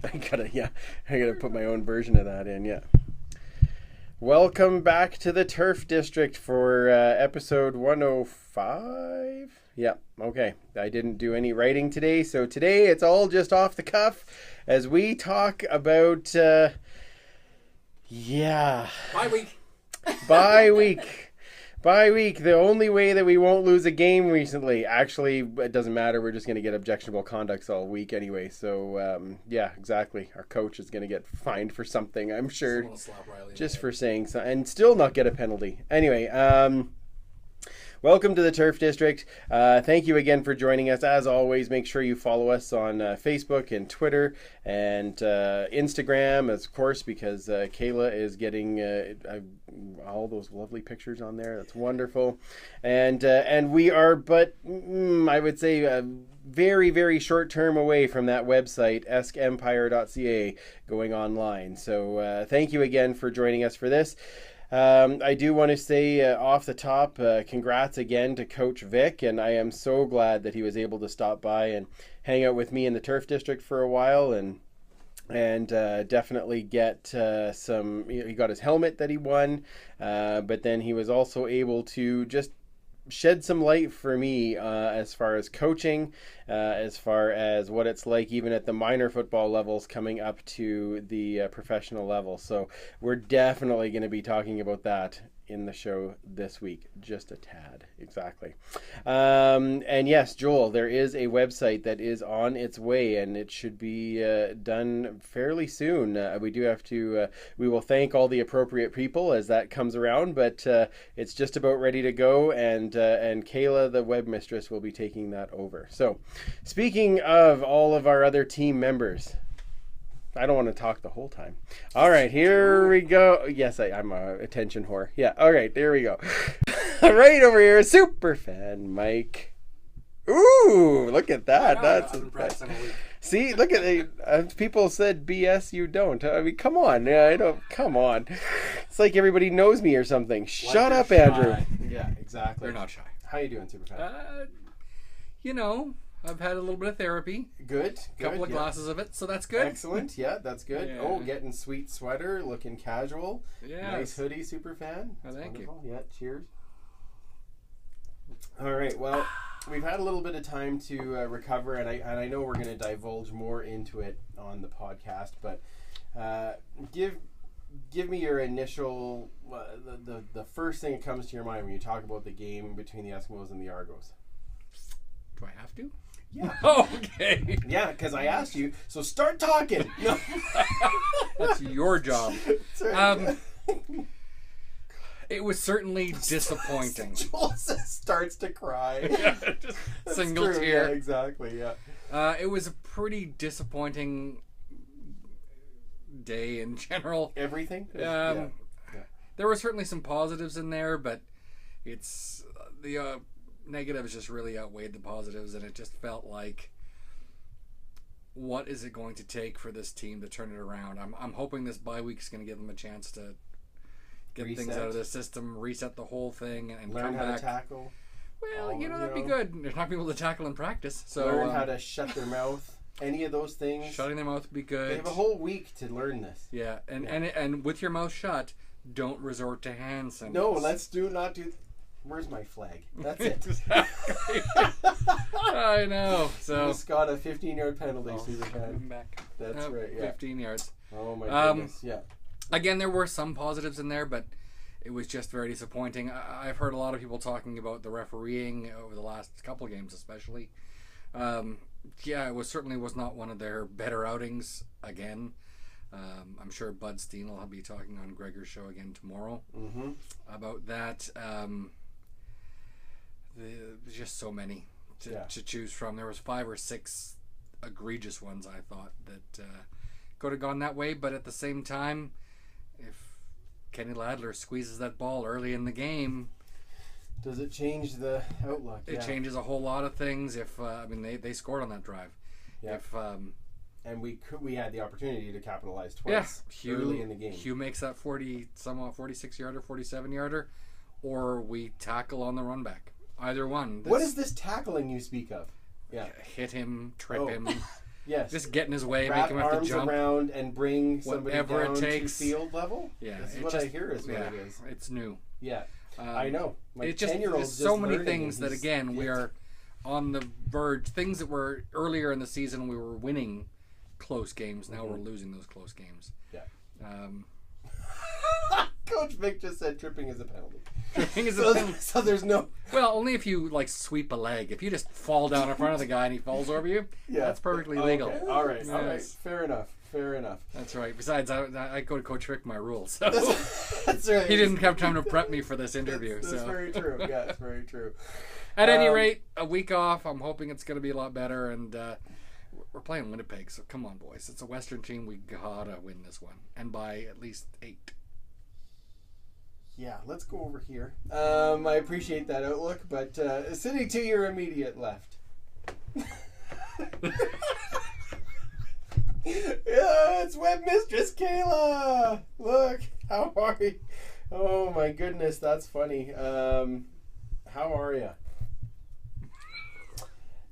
I gotta put my own version of that in. Yeah. Welcome back to the Turf District for episode 105. Yeah, okay. I didn't do any writing today, so today it's all just off the cuff as we talk about, Bye week. Bye week. The only way that we won't lose a game recently. Actually, it doesn't matter. We're just going to get objectionable conducts all week anyway. So, yeah, exactly. Our coach is going to get fined for something, I'm sure. Just for saying so, and still not get a penalty. Anyway, welcome to the Turf District. Thank you again for joining us. As always, make sure you follow us on Facebook and Twitter and Instagram, of course, because Kayla is getting all those lovely pictures on there. That's wonderful. And we are, I would say, very, very short term away from that website, eskempire.ca, going online. So thank you again for joining us for this. I do want to say off the top, congrats again to Coach Vic, and I am so glad that he was able to stop by and hang out with me in the Turf District for a while, and definitely get some. He got his helmet that he won, but then he was also able to just shed some light for me as far as coaching, as far as what it's like even at the minor football levels coming up to the professional level. So we're definitely going to be talking about that in the show this week, just a tad. Exactly. And yes, Joel, there is a website that is on its way, and it should be done fairly soon. We do have to, we will thank all the appropriate people as that comes around, but it's just about ready to go, and Kayla, the web mistress, will be taking that over. So speaking of all of our other team members, I don't want to talk the whole time. All right, here we go. Yes, I'm a attention whore. Yeah, all right, there we go. Right over here, super fan Mike. Ooh, look at that. That's see, look at it. People said BS, you don't. I mean, come on. Yeah, I don't. Come on. It's like everybody knows me or something. Shut up, Andrew. Yeah, exactly. They're not shy. How you doing, super fan? I've had a little bit of therapy. Good. A couple of glasses of it, so that's good. Excellent. Yeah, that's good. Yeah. Oh, getting sweet sweater, looking casual. Yeah. Nice hoodie, super fan. That's thank wonderful. You. Yeah, cheers. All right. Well, we've had a little bit of time to recover, and I know we're going to divulge more into it on the podcast, but give me your initial the first thing that comes to your mind when you talk about the game between the Eskimos and the Argos. Do I have to? Yeah. Oh, okay. Yeah, because I asked you, so start talking. No. That's your job. Right. It was certainly disappointing. Joel starts to cry. Just single tear. Yeah, exactly, yeah. It was a pretty disappointing day in general. Everything? Yeah. There were certainly some positives in there, but it's the negatives just really outweighed the positives, and it just felt like, what is it going to take for this team to turn it around? I'm hoping this bye week is going to give them a chance to get things out of the system, reset the whole thing, and learn come how back. To tackle. Well, that'd be good. They're not able to tackle in practice, so learn how to shut their mouth. Any of those things. Shutting their mouth would be good. They have a whole week to learn this. Yeah, and with your mouth shut, don't resort to hand signals. No, let's not do. Where's my flag? That's it. Exactly. I know. So just got a 15-yard penalty. Back. That's right. Yeah. 15 yards. Oh my goodness. Yeah. Again, there were some positives in there, but it was just very disappointing. I've heard a lot of people talking about the refereeing over the last couple of games, especially. It certainly was not one of their better outings again. I'm sure Bud Steen will be talking on Gregor's show again tomorrow about that. There's just so many to choose from. There was 5 or 6 egregious ones, I thought, that could have gone that way. But at the same time, if Kenny Ladler squeezes that ball early in the game, does it change the outlook? It changes a whole lot of things. If they scored on that drive. Yeah. And we had the opportunity to capitalize twice early in the game. Hugh makes that 46-yarder, 47-yarder, or we tackle on the run back. Either one. What is this tackling you speak of? Yeah. Hit him, trip him. Yes. Just get in his way, Wrap make him have to arms jump. around and bring somebody Whatever down it takes. to field level. Yeah, This is it what just- I hear is what yeah, it is. it's new. Yeah, I know. My It just 10-year-old's there's so just many learning, things and that he's- again we are on the verge. Things that were earlier in the season we were winning close games. Now we're losing those close games. Yeah. Um, Coach Vic just said tripping is a penalty. tripping is a So, penalty. so there's no. Well, only if you like sweep a leg. If you just fall down in front of the guy and he falls over you, Yeah, that's perfectly okay. legal. All right, all right, Yes. fair enough. That's right. Besides, I go to Coach Vic my rules, so That's right. he didn't have time to prep me for this interview. That's so very true. Yeah, it's very true. at any rate, a week off. I'm hoping it's going to be a lot better, and we're playing Winnipeg. So come on, boys. It's a Western team. We gotta win this one, and by at least 8. Yeah, let's go over here. I appreciate that outlook, but sitting to your immediate left. Yeah, it's Web Mistress Kayla. Look, how are you? Oh my goodness, that's funny. How are you?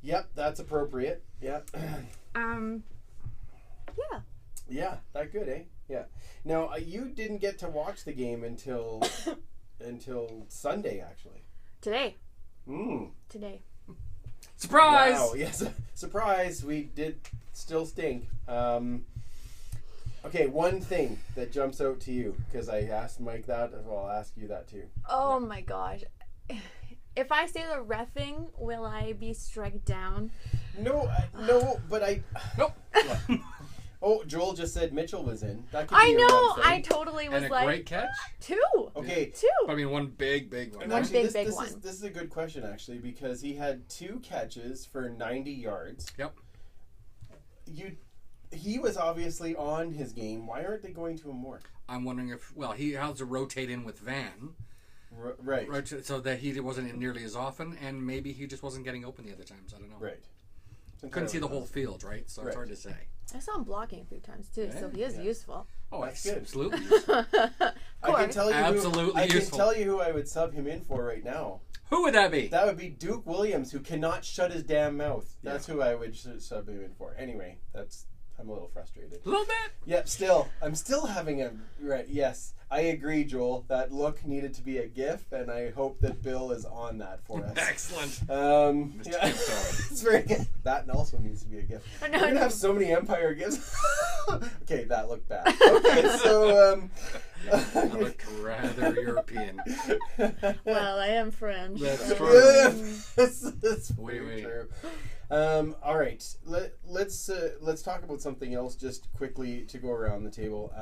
Yep, that's appropriate. Yep. Yeah. Yeah, that good, eh? Yeah. Now you didn't get to watch the game until Sunday, actually. Today. Mm. Today. Surprise! Wow. Yes. Surprise. We did still stink. Okay, one thing that jumps out to you, because I asked Mike that, well, I'll ask you that too. Oh my gosh. If I say the reffing, will I be struck down? No, but I. Nope. Yeah. Oh, Joel just said Mitchell was in. That could I be your know. Wednesday. I totally was And a like great catch. 2. Okay. 2. I mean, one big one. And One actually, big this one. is a good question, actually, because he had 2 catches for 90 yards. Yep. He was obviously on his game. Why aren't they going to him more? I'm wondering if he has to rotate in with Van, Right. so that he wasn't in nearly as often, and maybe he just wasn't getting open the other times. I don't know. Right. Couldn't see the whole field, right? So it's hard to say. I saw him blocking a few times too, so he is useful. Oh, That's good. absolutely. I can tell you Absolutely I can useful. tell you who I would sub him in for right now. Who would that be? That would be Duke Williams, who cannot shut his damn mouth. That's who I would sub him in for. Anyway, I'm a little frustrated. A little bit. Yep, I'm still having a right. Yes, I agree, Joel. That look needed to be a GIF, and I hope that Bill is on that for us. Excellent. Yeah, Kim, sorry. it's very good. That also needs to be a GIF. No, We're gonna no. have so many Empire GIFs. Okay, that looked bad. Okay, so I look rather European. Well, I am French. That's so- true. Yeah, that's Oui, very oui. true. All right, let's talk about something else just quickly to go around the table.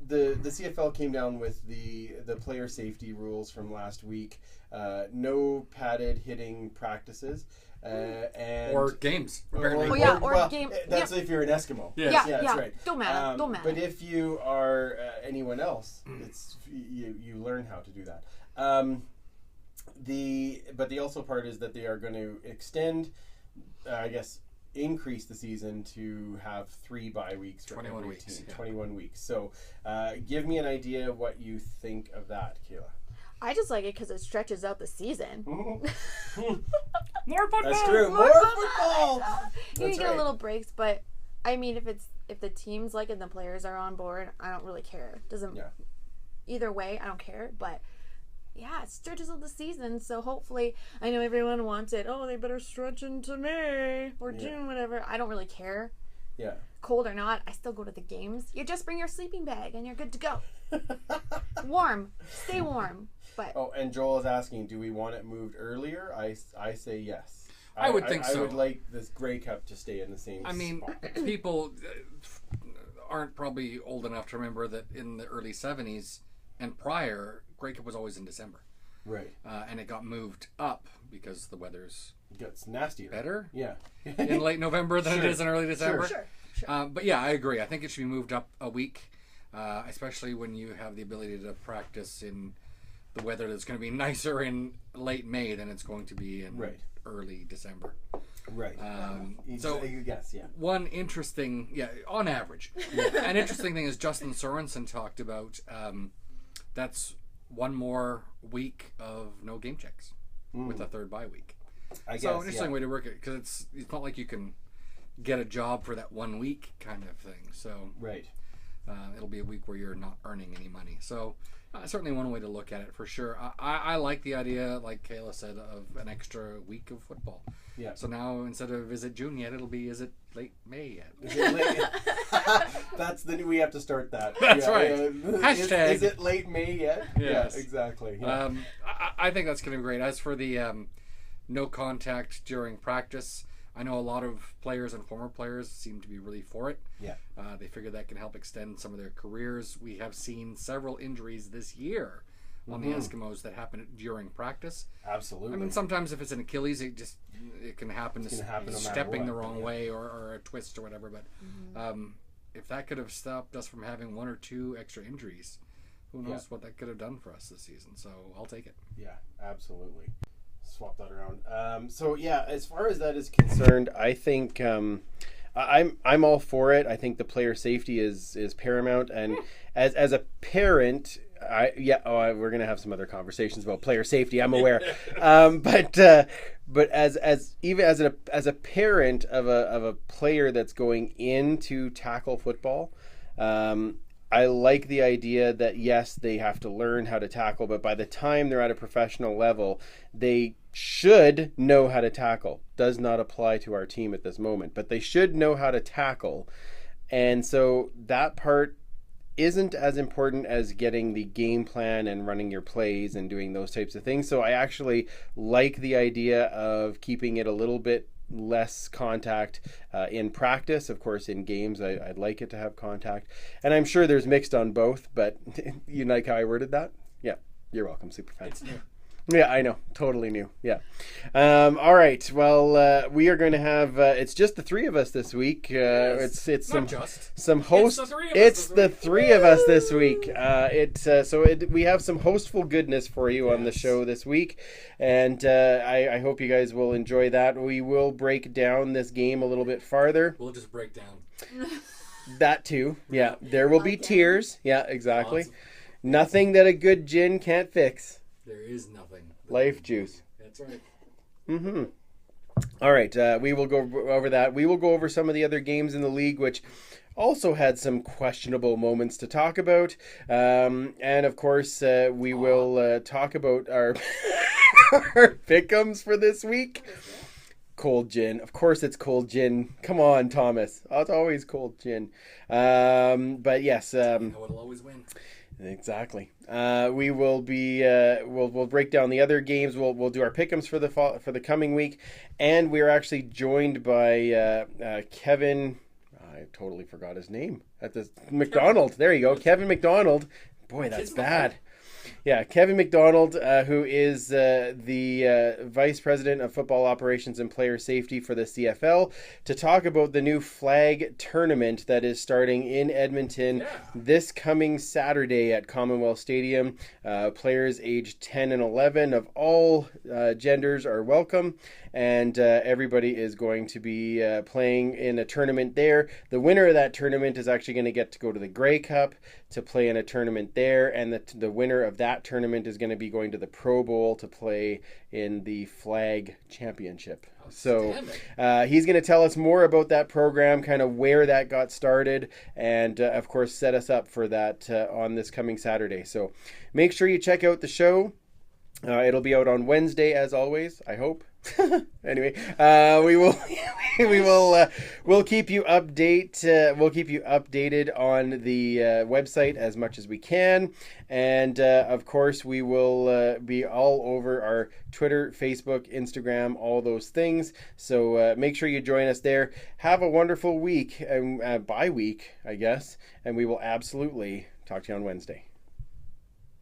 The CFL came down with the player safety rules from last week. No padded hitting practices. And Or games. Apparently. Oh, yeah, or game- That's if you're an Eskimo. Yes. Yeah, that's right. Don't matter. Don't matter. But if you are anyone else, it's you learn how to do that. But the also part is that they are going to extend, increase the season to have 3 bye weeks for 21 every weeks, team. yeah. 21 weeks. So give me an idea of what you think of that, Kayla. I just like it because it stretches out the season. More football. That's true. More football. You That's get right. a little breaks, but I mean, if the teams like it and the players are on board, I don't really care. Yeah. Either way, I don't care. But yeah, it stretches out the season, so hopefully, I know everyone wants it. Oh, they better stretch into May or June, whatever. I don't really care. Yeah. Cold or not, I still go to the games. You just bring your sleeping bag and you're good to go. Warm, stay warm. But Oh, and Joel is asking, do we want it moved earlier? I say yes. I would think I so. would like this Grey Cup to stay in the same I mean, spot. people aren't probably old enough to remember that in the early 70s and prior, Grey Cup was always in December. Right. And it got moved up because the weather's It gets nastier. better Yeah. in late November than Sure. it is in early December. sure. But yeah, I agree. I think it should be moved up a week, especially when you have the ability to practice in the weather that's going to be nicer in late May than it's going to be in Right. early December. Right. So- you guess, yeah. One interesting, on average, an interesting thing is Justin Sorensen talked about. That's one more week of no game checks with a third bye week. I guess. So an interesting way to work it because it's not like you can get a job for that 1 week kind of thing. So Right. it'll be a week where you're not earning any money. So certainly one way to look at it for sure. I like the idea, like Kayla said, of an extra week of football. Yeah. So now instead of is it June yet, it'll be is it late May yet? Is it late? That's we have to start that. That's right. Hashtag. Is it late May yet? Yes. Yeah, exactly. Yeah. I think that's going to be great. As for the no contact during practice, I know a lot of players and former players seem to be really for it. Yeah. They figure that can help extend some of their careers. We have seen several injuries this year on the Eskimos that happen during practice. Absolutely. I mean, sometimes if it's an Achilles, it can happen. It can happen no matter stepping what, the wrong yeah. way or a twist or whatever. But if that could have stopped us from having 1 or 2 extra injuries, who knows what that could have done for us this season. So I'll take it. Yeah, absolutely. Swap that around. So yeah, as far as that is concerned, I think I'm all for it. I think the player safety is paramount, and as a parent, we're gonna have some other conversations about player safety. I'm aware, but as even as a parent of a player that's going into tackle football. I like the idea that yes, they have to learn how to tackle, but by the time they're at a professional level, they should know how to tackle. Does not apply to our team at this moment, but they should know how to tackle. And so that part isn't as important as getting the game plan and running your plays and doing those types of things. So I actually like the idea of keeping it a little bit less contact in practice. Of course, in games, I'd like it to have contact. And I'm sure there's mixed on both, but you like how I worded that? Yeah, you're welcome, Superfan. It's new. Yeah, I know. Totally new. Yeah. All right. Well, we are going to have. It's just the three of us this week. It's Not just. some host. It's the three of us this It's week. the three of us this week. We have some hostful goodness for you on the show this week, and I hope you guys will enjoy that. We will break down this game a little bit farther. We'll just break down. That too. Yeah. There will be tears. Yeah. Exactly. Awesome. Nothing that a good gin can't fix. There is nothing. Life juice. That's right. Mm-hmm. All right, we will go over that. We will go over some of the other games in the league, which also had some questionable moments to talk about. And of course, we will talk about our our pick'ems for this week. Cold gin. Of course it's cold gin. Come on, Thomas. Oh, it's always cold gin. But yes. You know it'll always win. Exactly. We will be. We'll break down the other games. We'll do our pick'ems for the coming week, and we're actually joined by Kevin. I totally forgot his name at this McDonald. There you go, Kevin McDonald. Boy, that's bad. Yeah, Kevin McDonald, who is the Vice President of Football Operations and Player Safety for the CFL, to talk about the new flag tournament that is starting in Edmonton this coming Saturday at Commonwealth Stadium. Players aged 10 and 11 of all genders are welcome, and everybody is going to be playing in a tournament there. The winner of that tournament is actually going to get to go to the Grey Cup to play in a tournament there, and the winner of that tournament is going to be going to the Pro Bowl to play in the Flag Championship. So he's going to tell us more about that program, kind of where that got started, and of course set us up for that on this coming Saturday. So make sure you check out the show. It'll be out on Wednesday, as always, I hope. Anyway, we'll keep you updated on the website as much as we can, and of course we will be all over our Twitter, Facebook, Instagram, all those things. So make sure you join us there. Have a wonderful week, bye week, I guess, and we will absolutely talk to you on Wednesday.